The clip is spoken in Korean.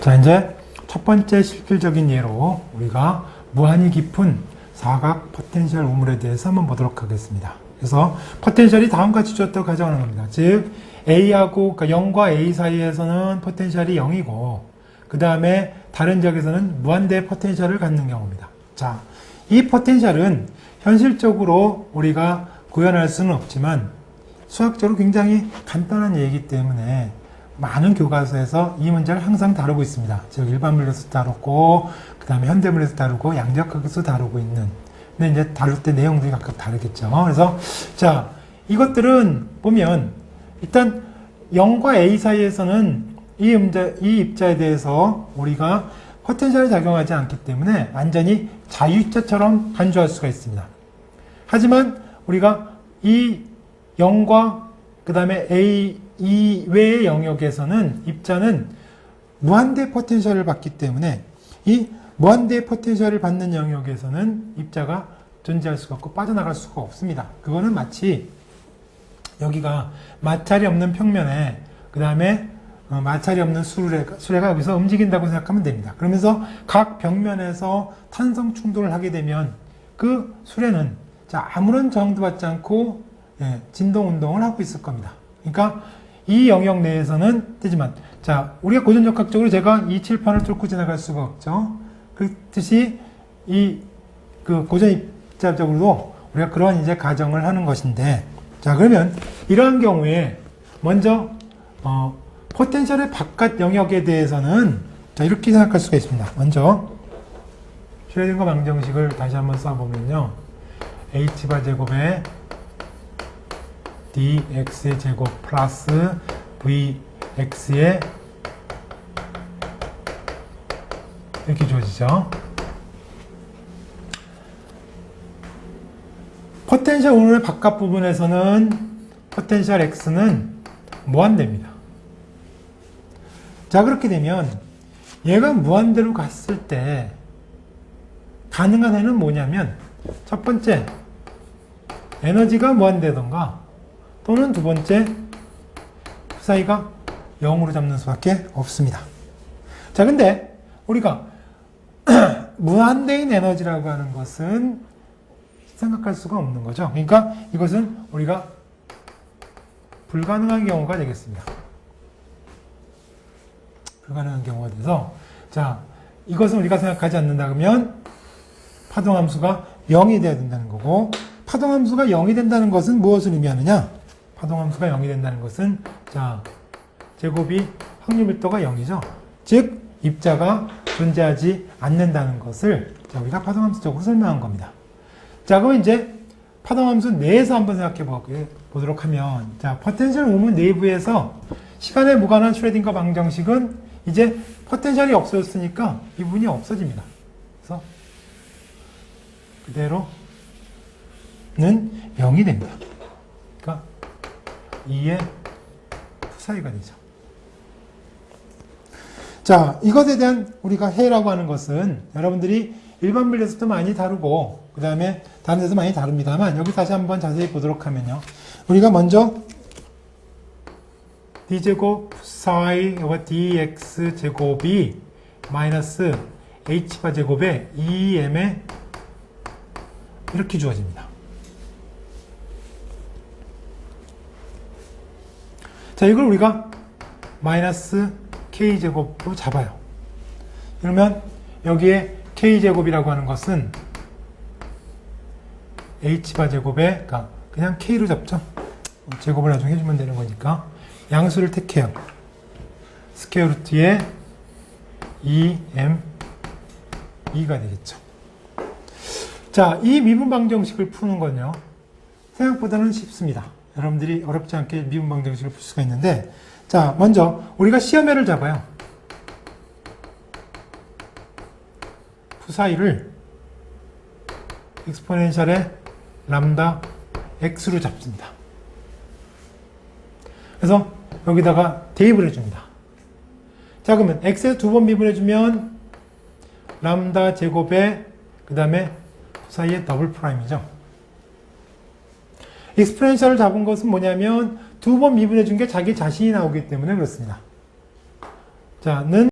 자, 이제 첫 번째 실질적인 예로 우리가 무한히 깊은 사각 포텐셜 우물에 대해서 한번 보도록 하겠습니다. 그래서 포텐셜이 다음과 같이 주었다고 가정하는 겁니다. 즉 A하고 그러니까 0과 A 사이에서는 포텐셜이 0이고 그 다음에 다른 지역에서는 무한대의 포텐셜을 갖는 경우입니다. 자, 이 포텐셜은 현실적으로 우리가 구현할 수는 없지만 수학적으로 굉장히 간단한 얘기이기 때문에 많은 교과서에서 이 문제를 항상 다루고 있습니다. 즉 일반 물리에서 다루고 그 다음에 현대 물리에서 다루고 양력학에서 다루고 있는. 근데 이제 다룰 때 내용들이 각각 다르겠죠. 그래서 자, 이것들은 보면 일단 0과 A 사이에서는 이 입자에 대해서 우리가 포텐셜이 작용하지 않기 때문에 완전히 자유입자처럼 간주할 수가 있습니다. 하지만 우리가 이 0과 그 다음에 A 이외의 영역에서는 입자는 무한대 포텐셜을 받기 때문에 이 무한대 포텐셜을 받는 영역에서는 입자가 존재할 수가 없고 빠져나갈 수가 없습니다. 그거는 마치 여기가 마찰이 없는 평면에 그 다음에 마찰이 없는 수레가 여기서 움직인다고 생각하면 됩니다. 그러면서 각 벽면에서 탄성 충돌을 하게 되면 그 수레는 자, 아무런 저항도 받지 않고 진동 운동을 하고 있을 겁니다. 그러니까 이 영역 내에서는 되지만 자, 우리가 고전역학적으로 제가 이 칠판을 뚫고 지나갈 수가 없죠. 그렇듯이 그 고전 입자적으로도 우리가 그러한 이제 가정을 하는 것인데 자, 그러면 이러한 경우에 먼저 포텐셜의 바깥 영역에 대해서는 자, 이렇게 생각할 수가 있습니다. 먼저 슈레딩거 방정식을 다시 한번 써보면요. h바 제곱에 dx의 제곱 플러스 vx의 이렇게 주어지죠. 포텐셜 우물의 바깥 부분에서는 포텐셜 x는 무한대입니다. 자, 그렇게 되면 얘가 무한대로 갔을 때 가능한 해는 뭐냐면 첫 번째 에너지가 무한대던가 또는 두 번째 사이가 0으로 잡는 수밖에 없습니다. 자, 근데 우리가 무한대인 에너지라고 하는 것은 생각할 수가 없는 거죠. 그러니까 이것은 우리가 불가능한 경우가 되겠습니다. 불가능한 경우가 돼서 자, 이것은 우리가 생각하지 않는다 그러면 파동함수가 0이 돼야 된다는 거고 파동함수가 0이 된다는 것은 무엇을 의미하느냐? 파동함수가 0이 된다는 것은 자, 제곱이 확률 밀도가 0이죠. 즉 입자가 존재하지 않는다는 것을 자, 우리가 파동함수적으로 설명한 겁니다. 자, 그럼 이제 파동함수 내에서 한번 생각해 보도록 하면 자, 포텐셜 우물 내부에서 시간에 무관한 슈레딩거 방정식은 이제 포텐셜이 없어졌으니까 이 부분이 없어집니다. 그래서 그대로는 0이 됩니다. 그러니까 2의 푸사이가 되죠. 자, 이것에 대한 우리가 해라고 하는 것은 여러분들이 일반 물리에서도 많이 다루고 그 다음에 다른 데서 많이 다룹니다만 여기 다시 한번 자세히 보도록 하면요. 우리가 먼저 d제곱 psi dx 제곱이 마이너스 h바 제곱에 2m에 이렇게 주어집니다. 자, 이걸 우리가 마이너스 k제곱으로 잡아요. 그러면 여기에 k제곱이라고 하는 것은 h바 제곱에 그냥 k로 잡죠. 제곱을 나중에 해주면 되는 거니까 양수를 택해요. 스퀘어 루트에 2m 2가 되겠죠. 자, 이 미분 방정식을 푸는 건요 생각보다는 쉽습니다. 여러분들이 어렵지 않게 미분 방정식을 풀 수가 있는데 자, 먼저 우리가 시험회를 잡아요. 푸사이를 익스포넨셜의 람다 x로 잡습니다. 그래서 여기다가 대입을 해줍니다. 자, 그러면 x에 두 번 미분해주면 람다 제곱에 그 다음에 푸사이의 더블 프라임이죠. 익스포넨셜을 잡은 것은 뭐냐면 두 번 미분해준 게 자기 자신이 나오기 때문에 그렇습니다. 자, 는